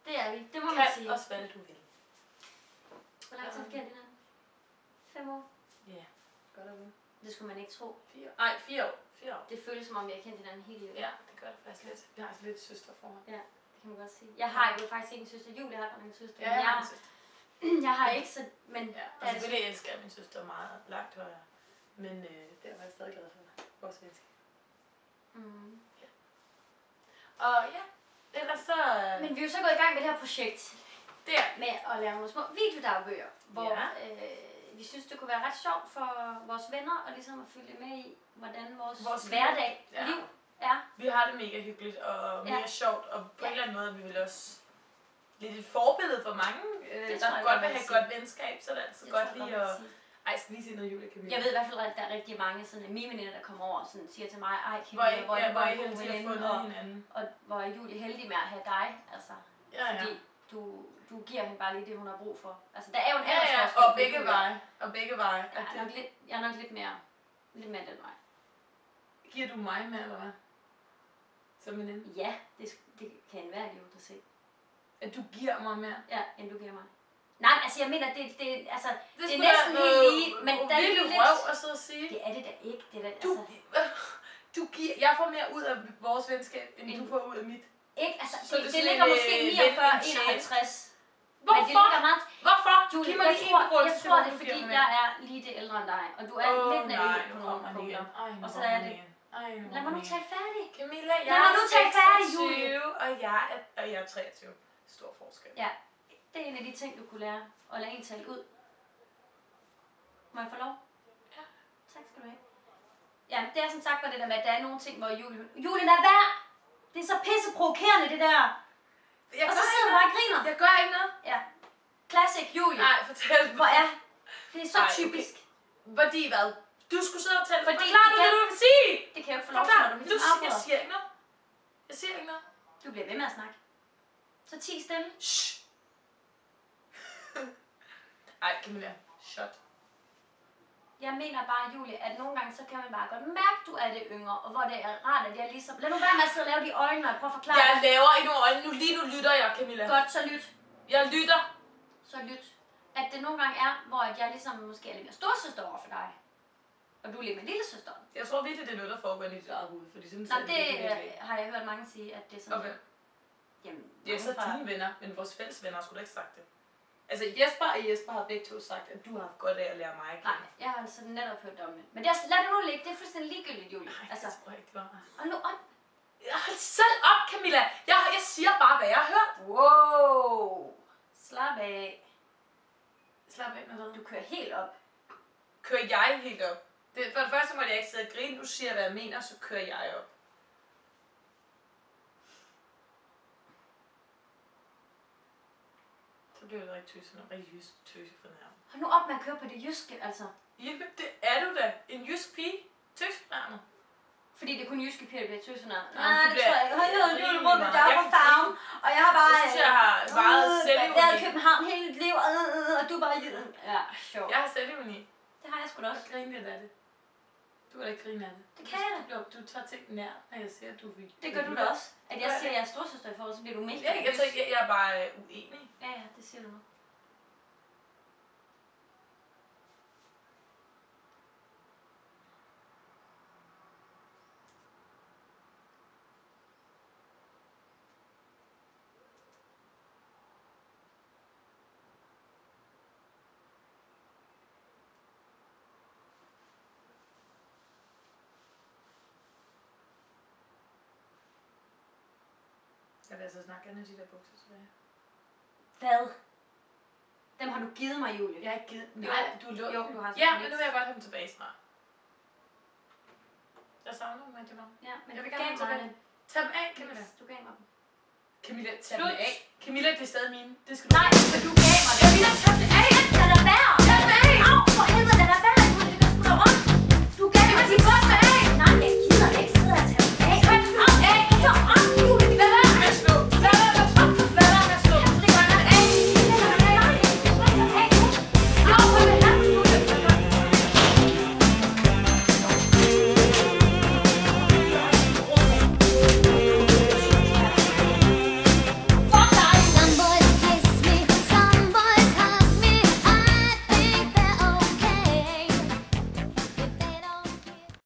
Det er vi. Det må man sige. Kan også være det, du vil. Hvor lang tid har vi kendt hinanden? 5 år? Ja, godt og vel. Det skulle man ikke tro. 4 år. 4 år. Det føles som om, vi har kendt hinanden hele livet. Ja, det gør det faktisk lidt. Vi har altså lidt søsterforhold. Ja, det kan man godt sige. Jeg har jo faktisk ikke en søster. Julie har en søster. Ja, jeg har en søster. Jeg har ikke så... Men ja, og selvfølgelig elsker jeg min søster meget langt højere. Men det er jeg faktisk stadig glad for. Vores venskab. Mm. Ja. Og ja, ellers så... Men vi er jo så gået i gang med det her projekt. Der. Med at lave nogle små videodagbøger. Hvor vi synes, det kunne være ret sjovt for vores venner at ligesom at følge med i, hvordan vores hverdag, liv er. Vi har det mega hyggeligt og mega sjovt. Og på en eller anden måde vi vil også lidt et forbillede for mange, der godt vil have et godt venskab, så er det altid godt lige at... Ej, skal lige se noget Julie Camilla. Jeg ved i hvert fald, at der er rigtig mange sådan mine veninder, der kommer over og sådan, siger til mig, ej Camilla, hvor er I heldig at have fundet hinanden. Og hvor er Julie heldig med at have dig, altså. Fordi du giver hende bare lige det, hun har brug for. Altså, der er jo en aldersforskel. Og begge veje. Og begge veje. Jeg er nok lidt mere den vej. Giver du mig med, eller hvad? Som veninde? Ja, det kan enhver jo da se. At du giver mig mere? Ja, end du giver mig. Nej, altså jeg mener, det er næsten helt lige, men der er lidt røv at sidde og sige. Det er det da ikke. Det er da, du giver, jeg får mere ud af vores venskab, end du får ud af mit. Ikke, altså det ligger måske 49-51. Hvorfor? Men det ligger meget... Hvorfor? Julie, jeg tror det er fordi, jeg er lige det ældre end dig, og du er lidt naiv på nogle punkter. Og så er det... Lad mig nu tale færdig. Camilla, jeg er 26, og jeg er 23. Stor forskel. Ja, det er en af de ting, du kunne lære at lade en tale ud. Må jeg få lov? Ja. Tak skal du have. Ja, det er som sagt bare det der med, at der er nogle ting, hvor Julie, lad være! Det er så pisseprovokerende, det der. Og så sidder du bare og griner. Jeg gør ikke noget. Ja. Classic Julie. Nej, fortæl mig. Hvor er det er så typisk. Okay. Fordi hvad? Du skulle sidde og tale. Fordi forklar du, hvad du kan sige. Det kan jeg jo ikke få lov til, når du hele tiden afbryder. Jeg siger ikke noget. Jeg siger ikke noget. Du bliver ved med at snakke. Så 10 stille. Shh. Ej, Camilla. Shut. Jeg mener bare, Julie, at nogle gange så kan man bare godt mærke, at du er det yngre, og hvor det er rart, at jeg ligesom... Lad nu være med at sidde og lave de øjne, og prøve at forklare. Jeg laver ikke nogle øjne. Lige nu lytter jeg, Camilla. Godt, så lyt. Jeg lytter. Så lyt. At det nogle gange er, hvor jeg ligesom måske er lidt mere storsøster over for dig. Og du er lidt med lille søster. Jeg tror virkelig, det er noget, der foregår i dit eget hoved. Fordi sådan nej, det har jeg hørt mange sige, at det er sådan... Okay. Jamen, det er så dine venner, men vores fælles venner skulle da ikke sagt det. Altså Jesper har begge to sagt, at du har haft godt af at lære mig at kende. Nej, jeg har altså netop hørt om det. Men det er, lad det nu ligge, det er fuldstændig ligegyldigt, Julie. Nej, altså, det tror jeg ikke, det var. Og nu op. Hold selv op, Camilla. Jeg siger bare, hvad jeg har hørt. Wow. Slap af. Slap af med hvad? Du kører helt op. Kører jeg helt op? For det første må jeg ikke sidde og grine. Du siger, hvad jeg mener, så kører jeg op. Så bliver det rigtig tøse, rigtig jysk tøse for nærmere. Hold nu op med at køre på det jyske, altså. Jamen, det er du da. En jysk pige. Tøse for nærmere. Fordi det er kun jyske piger, der bliver tøse for nærmere. Nej, det tror jeg ikke. Jeg hedder Julie Rundt, jeg er på farven. Og jeg har bare... Jeg synes, jeg har meget selvironi. Jeg har i København hele mit liv, og du bare... Ja, sjovt. Jeg har selvironi. Det har jeg sgu da også. Jeg griner lidt af det. Du kan da ikke grine af det. Det kan jeg da. Du tager ting nær, når jeg siger, at du vil... Det gør du da også. At jeg siger, at jeg er storsøster i forhold, så bliver du mega... Jeg er bare uenig. Ja, det siger du nu. Jeg vil altså snakke gerne de der bukser tilbage. Hvad? Dem har du givet mig, Julie. Jeg har ikke givet... Nej, du har. Ja, men nu vil jeg godt have dem tilbage snart. Jeg savner dem rigtig meget. Ja, men jeg vil du gerne gav have dem mig tilbage. Tag dem af, Camilla. Du gav mig dem. Camilla, tag dem af. Camilla, det er stadig mine. Det skal du... Nej, men du gav mig dem. Camilla, tag